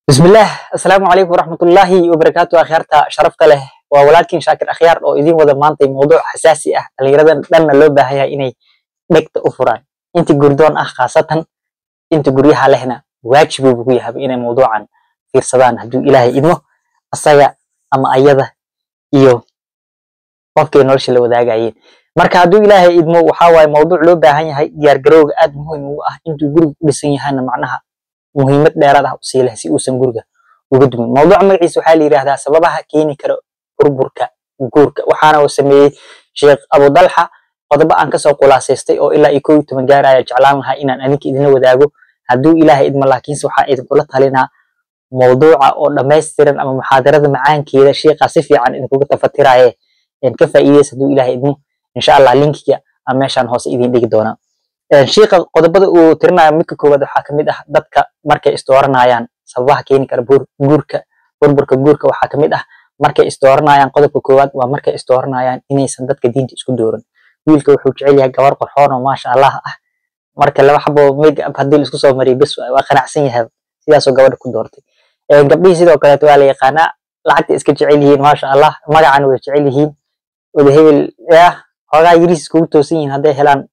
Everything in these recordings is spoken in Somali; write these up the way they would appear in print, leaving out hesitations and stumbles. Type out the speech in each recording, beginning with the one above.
بسم الله السلام عليكم ورحمة الله وبركاته أخيارتا شرفت له ولكن شاكر أخيار أو إذين وذا مانتي موضوع حساسي اللي يردن لنا لو بهايا إني دكت أفران أنت قردون خاصة أنت قريها لهنا واجب بقيها بإني موضوعا في صدان هدو إلهي إدمه الصيا أما أيضا إيو qofkii nolosha la wadaagayeen marka haduu ilaahay idmo waxa way mowduuc loo baahan yahay diyaar garowga aad muhiim u ah intuu guriga u dhisan yahayna macnaha muhiimad dheeraad ah u sii leh si uusan guriga uga dumin mowduuca magaciisa waxa la yiraahdaa sababaha keeni kara burburka guurka waxaana uu sameeyay Sheekh Abu Dalha qodobo aan ka soo qulaasaystay oo ilaa 11 gaaraya jeclaan lahaa inaan adinka idin wadaago haduu ilaahay idmo laakiin waxa idin kula talinaa mowduuca oo dhameystiran ama muxaadarada macaankeeda sheekha si fiican idin kuga tafatiraayay إن كفى إيديس هدو إلهي إدمو إن شاء الله لينكيا أماشان هوس إيدين ديك دونا شيخ قدبدا oo tirnaa midka koowaad waxa kamid ah dadka markay istooranayaan sababaha keeni kara burburka guurka waxa kamid ah markay istooranayaan qodobka koowaad waa markay istooranayaan inaysan dadka diinta isku dooran wiilka wuxuu jecel yahay gabar qorxoon oo maasha Allah ah marka laba xabo make up hadii isku soo mariyo bas waa qanacsan yahay sidaas oo gabadha ku doortay gabdhihi sidoo kale waa la yaqaana lacagta iska jecel yihiin maasha Allah magacana way jecel yihiin ودهيل يا هذا يريس كوتوسين هذا هلان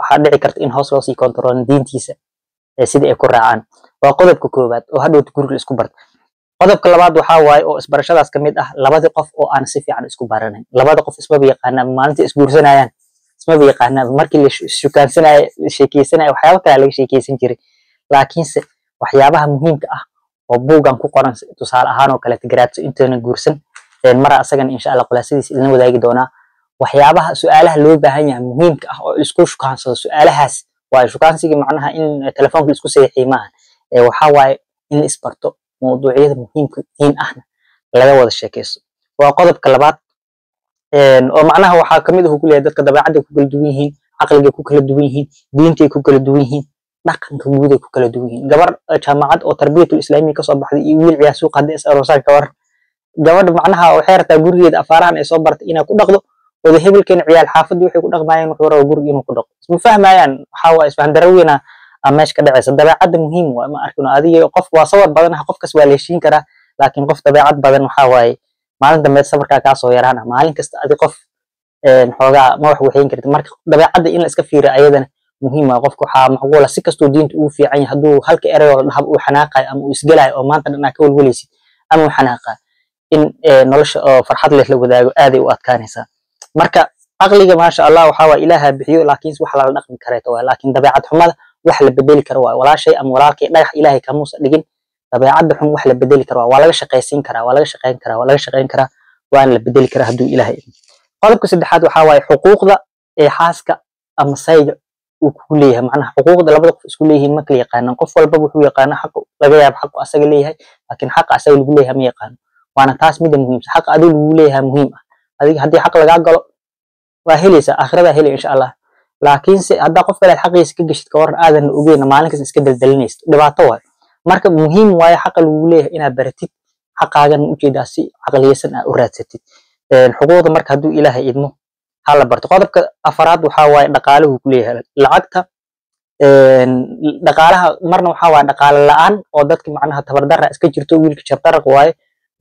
حد عكرت إن هوس راسي كنترول دين تيسا سيد إكورعان وقلب كوكوبات وهذا تقول الإسكوبرت قلب كل بعض وحاول أو إسبرشة كمية لبعض قف أو أنا سيفي عن إسكوبرنا لبعض قف اسمه بيقانا ما أنت إسكور سنة يعني اسمه بيقانا مركي اللي شو كان سنة شيكي سنة وحياة كلا شيكي سنجري لكن وحيابها مهم وبوجان كوكورن تصال أهانو كلا تجرات إنترنت جورسن مرة أسجن إن شاء الله قلاسيس إذن وذاك دونا وحيابها سؤالها اللي بهني مهم أو إسكوش كان سؤالها وإيش كان سيجي معناها إن تلفون في إسكوس يحيمها وحاول إن إسبرتو موضوعية مهم كتير إحنا لا يوضع الشكيس وقضب كلبات ومعناها وحاكميده كل يدك كذا بعد كل دويهين عقلك كل دويهين دينتي كل دويهين نقن كوجودك كل دويهين جبر جماعات أو تربية الإسلامية كصبح يويل عيسوق هذا إسأل رسال كور gabadha macnaha oo xeerta gurigeeda afaaraan ay soo bartay inay ku dhaqdo wada hebelkeen ciyaal xaafadii waxay ku dhaqmayeen wuxuu rabo guriga inuu ku dhaqo isma fahmayaan waxa waa isfahan darawina meesh ka dhacaysa dabeecad muhiim waa ma arkino adiga qof waa sawir badan qofkas waa leeshin kara laakiin qof dabeecad badan waxa waay maalin dambe safarka ka soo yaraan maalin kasta adiga qof xoogaa ma wax waxeen kartid marka dabeecada in la iska fiiriyo ayadana muhiim ah qofku waxa macquul si kasto diinta uu fiican yahay haduu halka eray oo dhahab uu xanaaqay ama uu isgalay oo maanta dhanaa ka walwalaysid ama uu xanaaqay in nolosha oo farxad leh la wadaago aad ay u adkaanaysa marka aqliga ma sha Allah waxa waa ilaaha bixiyo laakiin wax la dhaqmi kareeto waa laakiin dabeecad xumada wax la bedeli karo waa walaashay ama walaalkay dhagax ilaahay ka muusa dhigin dabeecad xum wax la bedeli karo waa laga shaqeysin karaa waa laga shaqeyn karaa waan la bedeli karaa haduu ilaahay qodobka saddexaad waxa waa xuquuqda ee xaaska ama sayga uu ku leeyahay macnaha xuquuqda labada qof isku leeyihiin ma kala yaqaan qof walba wuxuu yaqaan xaq laga yaab xaq asaga leeyahay laakiin xaq asaga lagu leeyahay ma yaqaan وانا تاس ميدا مهم حق ادو لوليها مهمه هذيك hadii xaq laga galo waa helaysa aakhirada helay insha Allah laakiin si hada qof kale xaqiisa ka gashid ka waran aadan ogeyn maalinkaas iska daldalinaysto dhibaato waa marka muhiim waa xaq lagu leeyahay inaad baratid xaqaagan u jeedaa si aqliyaysan aad u raadsatid xuquuqda marka haduu ilaahay idmo hala barto qodobka afaraad waxa waa dhaqaaluhu ku leeyahay lacagta dhaqaalaha marna waxa waa dhaqaale la'aan oo dadka macnaha tabardara iska jirto wiilka jabtar waaye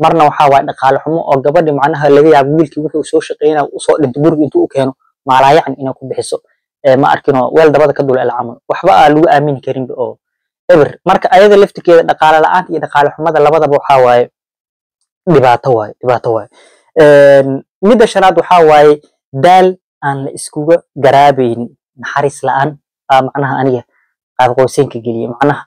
marna waxa waa dhaqaale xumo oo gabadhi macnaha laga yaabo wiilkii wuxuu soo shaqeynaa u soo dhinto guriga intuu u keeno maalayacan inuu ku bixiso ma arkino weel dabada ka dul ilaacamal waxba aan lagu aamin karin oo ever marka ayada laftigeeda dhaqaale la'aanta iyo dhaqaale xumada labadaba waxa waaye dhibaato waaye midda shanaad waxa waaye daal aan la iskuga garaabaynin naxariis la'aan macnaha aniga qaab qoysanka geliye macnaha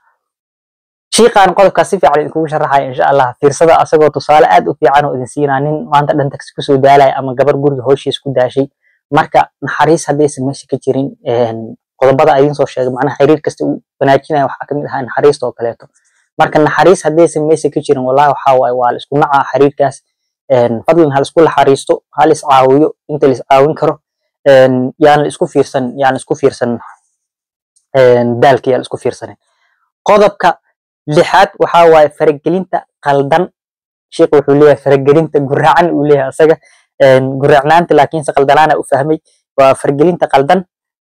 شيقان قولك كاسيفي على إنكم شرحها إن شاء الله في رصدا أسقط وصالة أد وفي عنه إذا سينانين ما أنت دنتك سكسو دالاي أما قبر جورج هوشي سكو داشي مركا نحريس هذا اسم ماشي كتيرين قد بدأ أيين صور شيء معنا حرير كستو بناجينا وحكم لها نحريس تو كلاته مركا نحريس هذا اسم ماشي كتيرين والله وحاول والس كنا حرير كاس فضلا هالسكول حريستو هالس عاويو أنت لس عاون كرو يعني السكو فيرسن دالك يا السكو فيرسن قضبك لحد وحاول فرقلينتا قلدن شيخ wuxuu leeyahay fargelinta guracan uu leeyahay asaga guracnaanta laakiin si qaldanana u fahmay waa fargelinta qaldan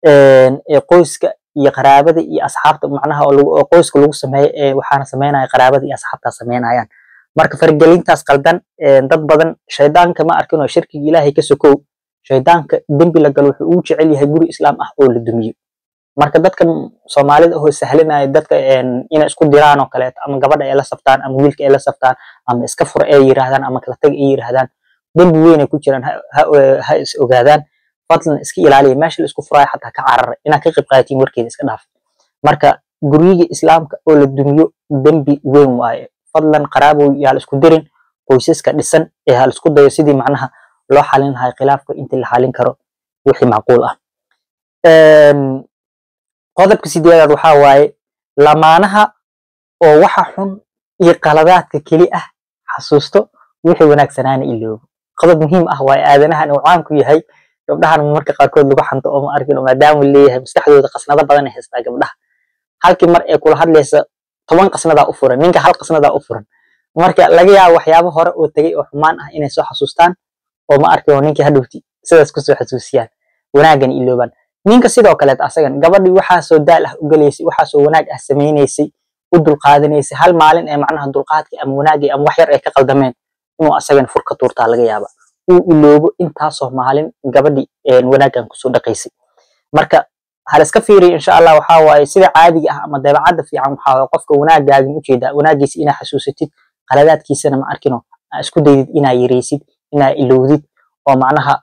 ee qoyska iyo qaraabada iyo asxaabta macnaha oo qoyska lagu sameeyo waxaana sameynaya qaraabada iyo asxaabta sameynayaan marka fargelintaas qaldan dad badan shaydaanka ma arkin oo shirkiga ilaahay ka sokow shaydaanka dambi la galo wuxuu u jecel yahay guri islaam ah oo la dumiyo marka dadka Soomaalida oo sahlanaya dadka inay isku diraan oo kale ama gabadha ay la saftaan ama wiilka ay la saftaan ama iska fur ay yiraahdaan ama kala tag ay yiraahdaan dambi weyn ay ku jiraan ha is ogaadaan fadlan iska ilaaliya meesha la isku furaay xataa ka carar ina ka qayb qaatiin warkeeda iska dhaaf marka guriga islaamka oo la dumiyo dambi weyn waaye fadlan qaraabo yaa la isku dirin qoysaska dhisan ee hal isku dayo sidii macnaha loo xalin lahaa khilaafka inta la xalin karo wixii macquul ah qodobka sideedaad waxa waaye lamaanaha oo waxa xun iyo qaladaadka kali ah xasuusto wixii wanaagsanaana iloobo qodob muhiim ah waa aadanahan uu caan ku yahay gabdhahan marka qaarkood lagu xanto oo ma arkin maadaama leeyahay maskaxdooda qasnada badan ay haystaa gabdhaha halkii mar ay kula hadlaysa 10 qasnada u furan ninka hal qasnada u furan marka laga yaabo waxyaabo hore oo tagay oo xumaan ah inay soo xasuustaan oo ma arkin oo ninkii hadhowti sidaas ku soo xasuusiyaan wanaagan ilooban ninka sidoo kale asagan gabadhii waxa soo daal ah u galeysay waxa soo wanaag ah sameynaysay u dul qaadanaysay hal maalin ee macnaha dulqaadkii ama wanaagii ama wax yar ay ka qaldameen inuu asagan furka tuurtaa laga yaaba uu iloobo intaas oo maalin gabadhii wanaagan ku soo dhaqaysay marka hal iska fiiriyo insha Allah waxa waaye sida caadiga ah ama dabeecadda fiican waxa qofka wanaagaaga u jeeda wanaagiisa ina xasuusatid qaladaadkiisana ma arkino isku dayid ina yareysid ina ilowdid oo macnaha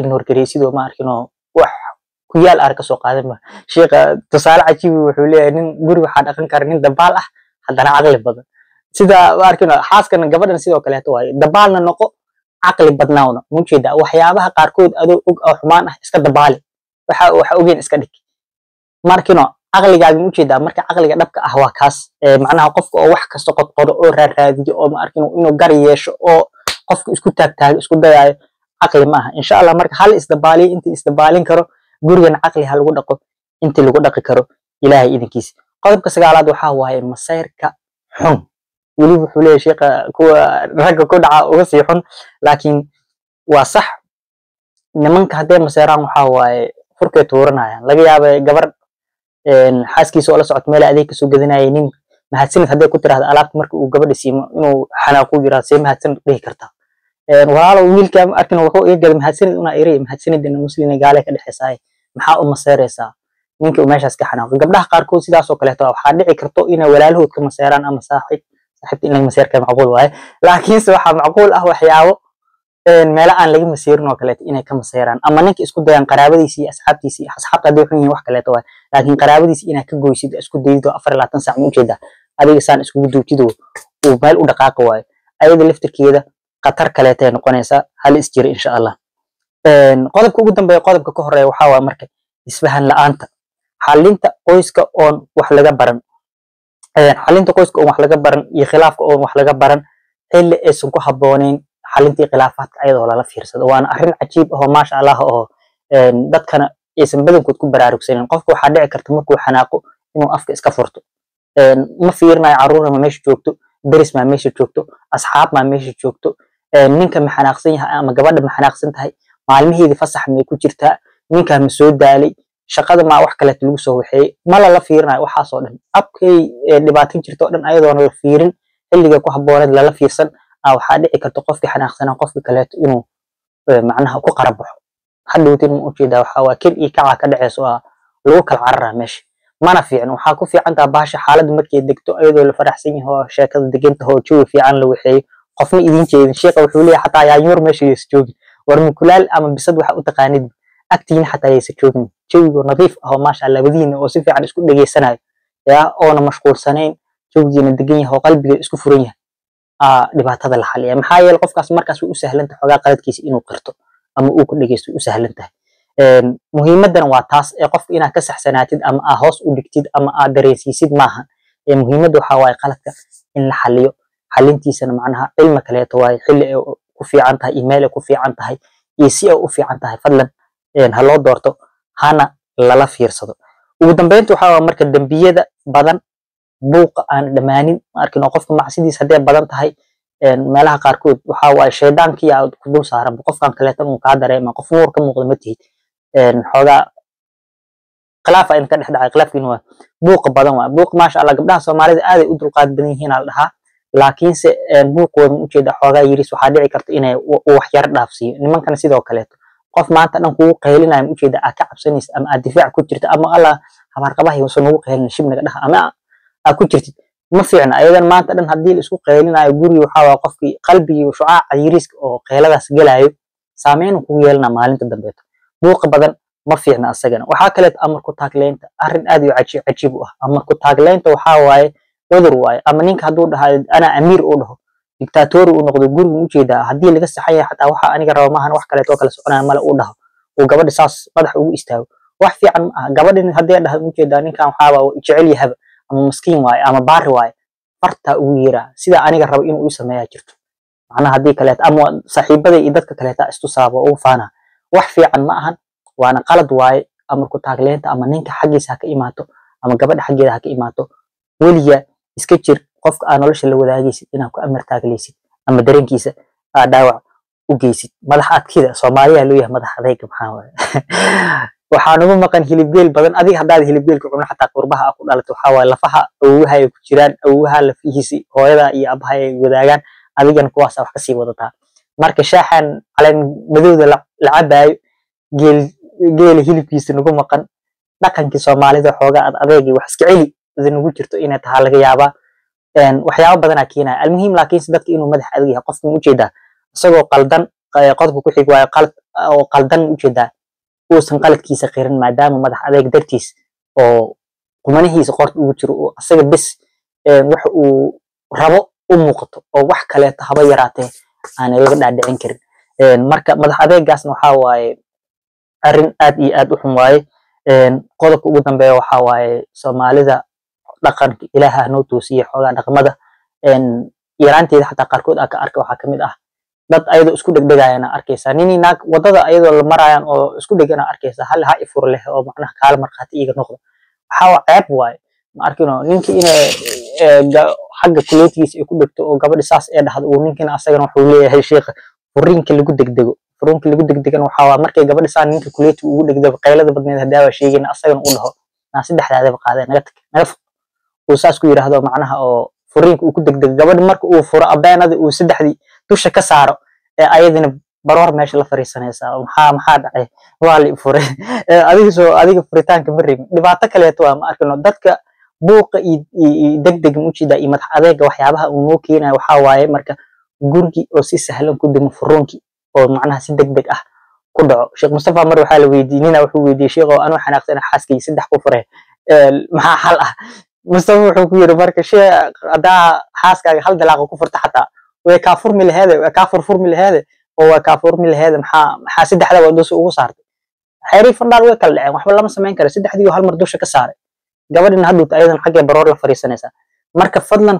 ignore gareysid oo ma arkino wax ku yaal arka soo qaadan ma sheekha tusaale cajiib wuxuu leeyahay nin guri waxa dhaqan kara nin dabaal ah haddana aqli badan sida ma arkino xaaskana gabadhan sidoo kale waaye dabaalna noqo aqli badnaawna mujeeda waxyaabaha qaarkood adoo og oo xumaan ah iska dabaali waxa ogeen iska dhig markino aqligaaga mujeeda marka aqliga dhabka ah waa kaas macnaha qofka oo wax kasto qodqodo oo raadiyo oo ma arkino inuu gar yeesho oo qofka isku taagtaago isku dayayo aqli maaha insha Allah marka hal isdabaaliyo inta isdabaalin karo gurigan aqli hal lagu dhaqo inta lagu dhaqi karo ilaahay idinkiisa qodobka sagaalaad waxa waaye masayrka xun wali wuxuu leeyahay sheekha kuwa ragga ku dhaca uga sii xun laakiin waa sax nimanka hadee masayraan waxa waaye furkay tuuranayaan laga yaabay gabar xaaskiisa oo la socod meel adeeg ka soo gadinayay nin mahadsanid hadee ku tiraahdo alaabta marka uu gabadha siimo inuu xanaaqo jira si mahadsan dhihi kartaa walaalo wiilka arkin wuxuu iga galay mahadsanid una iray mahadsanidina muslimiin gaale ka dhaxaysay maxaa u masayraysaa ninka uu meeshaas ka xanaaqo gabdhaha qaarkood sidaas oo kale waxa dhici karto inay walaalahood ka masayraan ama saaxiibta in masayrka macquul waaye laakiin waxa macquul ah waxyaabo meel aan laga masayrin oo kale inay ka masayraan ama ninka isku dayaan qaraabadiisa iyo asxaabta hadii xun wax kale waaye laakiin qaraabadiisa inaa ka goysid isku daydo 24 saac u jeeda adiga saan isku duubtido uu meel u dhaqaaqo waaye ayada laftirkeeda qatar kale ay noqonaysa hal isjir insha Allah qodobka ugu dambeeya qodobka ka horeeya waxa waa marka isfahan la'aanta xalinta qoyska oo wax laga baran xalinta qoyska oo wax laga baran iyo khilaafka oo wax laga baran xilli aysan ku habooneen xalintii khilaafaadka ayadoo la fiirsado waana arrin cajiib ah oo maasha Allah oo dadkana aysan badankood ku baraarugsanin qofku waxa dhici karta markuu xanaaqo inuu afka iska furto ma fiirnayo caruur ma meesha joogto daris ma meesha joogto asxaab ma meesha joogto ninka ma xanaaqsan yahay ama gabadha ma xanaaqsan tahay maalmaheedii fasax ma ku jirtaa ninka ma soo daalay shaqada ma wax kale lagu soo waxay ma la fiirnayo waxa soo dhan abkay dhibaatin jirto dhan ayadoo la fiirin xilliga ku habooneed la fiirsan waxa dhici karta qofkii xanaaqsan qofkii kale inuu macnaha ku qarabaxo hadhowtiin ma u jeedaa waxa waa kid iyo kaca ka dhaceyso lagu kala cararaa meesha mana fiicno waxa ku fiican taa baasha xaalad markay degto ayadoo la faraxsan yahay oo sheekada deganta oo jawi fiican la waxay qofna idin jeedin sheekha wuxuu leeyahay xataa yaanyuur meesha yees joogin war mukulaal ama bisad waxa u taqaanid agtiin xataa yees joogin jawiga nadiif ah oo maasha Allah wadiina oo si fiican isku dhageysanayo oo na mashquulsanayn jawigiina degan yahay oo qalbiga isku furan yahay dhibaatada la xaliyo maxaa yeelay qofkaas markaas uu u sahlan tahay xogaa qaladkiisa inuu qirto ama uu ku dhageysto u sahlan tahay muhiimadan waa taas ee qofka inaad ka saxsanaatid ama aad hoos u dhigtid ama aad dareensiisid maaha muhiimadu waxa waaye qaladka in la xaliyo xalintiisana macnaha cilmi kaleeto waaye xilli ay ku fiican tahay email ay ku fiican tahay iyo si ay u fiican tahay fadlan ha loo doorto hana lala fiirsado ugu dambeyntii waxa waa marka dambiyada badan buuqa aan dhamaanin markii qofka macsidiisa hadee badan tahay meelaha qaarkood waxa waaye sheedaankii aad ku dul saaran qofkan kaleeto uu ka dareemo qof nuur ka muuqdo ma tihid xogaa khilaafa in ka dhex dhacay khilaafkiina waa buuqa badan waa buuq maasha Allah gabdhaha Soomaalida aad ay u dulqaad badan yihiin la dhahaa laakiinse buuqooda u jeeda xoogaa yiris waxa dhici karta inay wax yar dhaafsiyo nimankana sidoo kale qof maanta dhan kugu qeylinayo u jeeda aad ka cabsanaysa ama aad difaac ku jirta ama Allah habar qabahay uu soo ugu qeylin shibnaga dhaha ama aad ku jirtid ma fiicna ayadan maanta dhan hadii la isku qeylinayo guri waxa waa qofkii qalbiga shucaaca yiriska oo qeyladaas galayo saameyn ku yeelna maalinta dambeeto buuqa badan ma fiicna asagana waxa kale amarku taagleynta arrin aad u cajiib ah amarku taagleynta waxa waaye cudur waaye ama ninka haduu dhahay ana amiir u dhaho dictator uu noqdo guriga u jeeda hadii laga saxay xataa waxa aniga rabo maahan wax kale oo kala soconaya mala u dhaho oo gabadha saas madax ugu istaago wax fiican gabadhan hadii dhahay u jeeda ninkan waxa waa jecel yahay ama miskiin waaye ama baari waaye farta ugu yeera sida aniga rabo inuu sameeyo jirto macna hadii kale ama saaxiibada iyo dadka kale taa istusaabo oo faana wax fiican ma ahan waana qalad waaye amarku taagleynta ama ninka xaqiisa ka imaato ama gabadha xaqiisa ka imaato waliya iska jir qofka aan nolosha la wadaagaysid inaan ku amar taaglaysid ama dareenkiisa dhaawac u geysid madax adkida Soomaaliya loo yahay madax adeeg maxaa waaye waxaan ugu maqan hilib geel badan adiga hadaad hilib geel ku cunno xataa qurbaha ku dhalato waxa waaye lafaha awoowaha ay ku jiraan awoowaha lafihiisi hooyada iyo abaha ay wadaagaan adigana kuwaas wax ka sii wadataa marka shaaxan caleen madowda la cabayo geel hilibkiisa nagu maqan dhaqankii Soomaalida xoogaa adeeg wax iska celi nagu jirto inay tahay laga yaabaa waxyaabo badan ay keenay almuhiim laakiin dadka inuu madax adag yahay qofka u jeeda isagoo qaldan qodobka ku xig waayo qalad oo qaldan u jeeda oo san qaladkiisa qiran maadaama madax adag dartiis oo qumanihiisa qorta ugu jiro oo asaga bis wax uu rabo u muuqato oo wax kale haba yaraatee aan laga dhaadhicin karin marka madax adeegaasna waxa waaye arrin aad iyo aad u xun waaye qodobka ugu dambeeya waxa waaye Soomaalida dhaqanka Ilaahay noo toosiyo xoogaa dhaqamada yaraanteeda xataa qarkood ka arka waxa kamid ah dad ayadoo isku dhegdhegayana arkaysa nini naag wadada ayadoo la marayaan oo isku dhegana arkaysa hal ha ifur leh oo macnaha kaal marqaati iga noqdo waxa ceeb waaye ma arkino ninki inay xagga kuleetigiisa ay ku dhigto oo gabadha saas ee dhahdo oo ninkina asagana wuxuu leeyahay sheekh furiinka lagu degdego waxa waa markay gabadha saan ninka kuleeti ugu dhigdo qaylada badneed hadaa sheegina asagana u dhaho na saddexdaadaba qaadeen naga oo saas ku yiraahdo macnaha oo furiinka uu ku degdeg gabadha marka uu furo abeenada uu saddexdii dusha ka saaro ee ayadina baroor meesha la fariisanaysa maxaa dhacay waa la furay adiga furitaanka marin dhibaato kale waa ma arkino dadka buuqa iyo degdeg muujida iyo madax adeega waxyaabaha uu noo keenayo waxa waaye marka gurigi oo si sahlan ku dimo furuunki oo macnaha si degdeg ah ku dhaco Sheekh Mustafa mar waxa la weydiinina wuxuu weydiiyay sheekh oo anu xanaaqsan xaaskay saddex ku furay maxaa xal ah Mustafa wuxuu ku yiri marka sheekh hadaa xaaskaaga hal dalaaq ku furta xataa way ka furmi lahayd oo way ka furmi lahayd maxaa saddexda wada ugu saartay xeeri fandhaar way kala dhaceen waxba lama sameyn karo saddexdii hal mar dusha ka saaray gabadhina haduu ayadan xagee baroor la fariisanaysa marka fadlan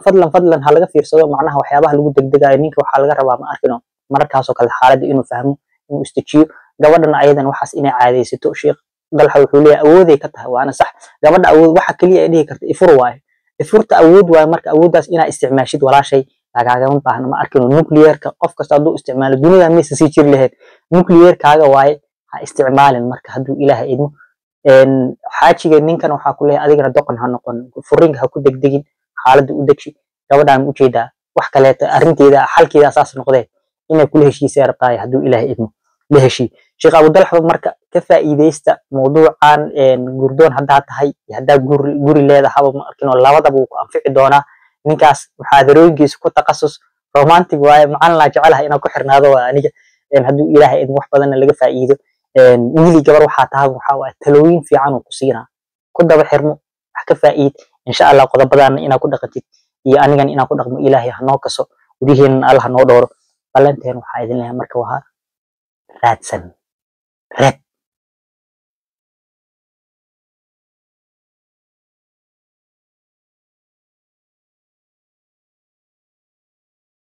ha laga fiirsado macnaha waxyaabaha lagu degdegayo ninka waxa laga rabaa ma arkino markaas oo kale xaaladda inuu fahmo inuu istajiyo gabadhana ayadan waxaas inay caadeysato sheekh dalxa wuxuu leeyahay awooday ka tahay waana sax gabadha awood waxa kaliya ay dhihi karto ifur waaye ifurta awood waaye marka awooddaas inaa isticmaashid walaashay lagaaga baahna ma arkino nuclearka qof kasta haduu isticmaalo dunida ma sii jiri lahayd nuclearkaaga waaye ha isticmaalin marka haduu ilaahay idmo xaajiga ninkan waxa ku leeyahay adigana doqon ha noqon furiinka ha ku degdegin xaaladda u degshi gabadhaan u jeedaa wax kale arrinteeda xalkeeda asaas noqday inay kula heshiisay rabtaa haduu ilaahay idmo la heshii Sheekh Abu Dalxa marka ka faa'iideysta mowduucan gurdoon hadaa tahay hadaa guri leedahay ma arkino labadaba uu ku anfici doona ninkaas muxaadarooyinkiisa ku taqasus romantic waaye macaan la jecelahay inaan ku xirnaado waa aniga haduu ilaahay idmo wax badan laga faa'iido wili gabar waxa tahay waxa waa talooyin fiican oo ku siina ku daba xirmo wax ka faa'iid insha Allah qodobadana inaa ku dhaqatid iyo anigan inaan ku dhaqmo ilaahay ha noo kaso wadihiin Allah noo dhooro balanteen waxa idin leeyahay marka waa raadsan red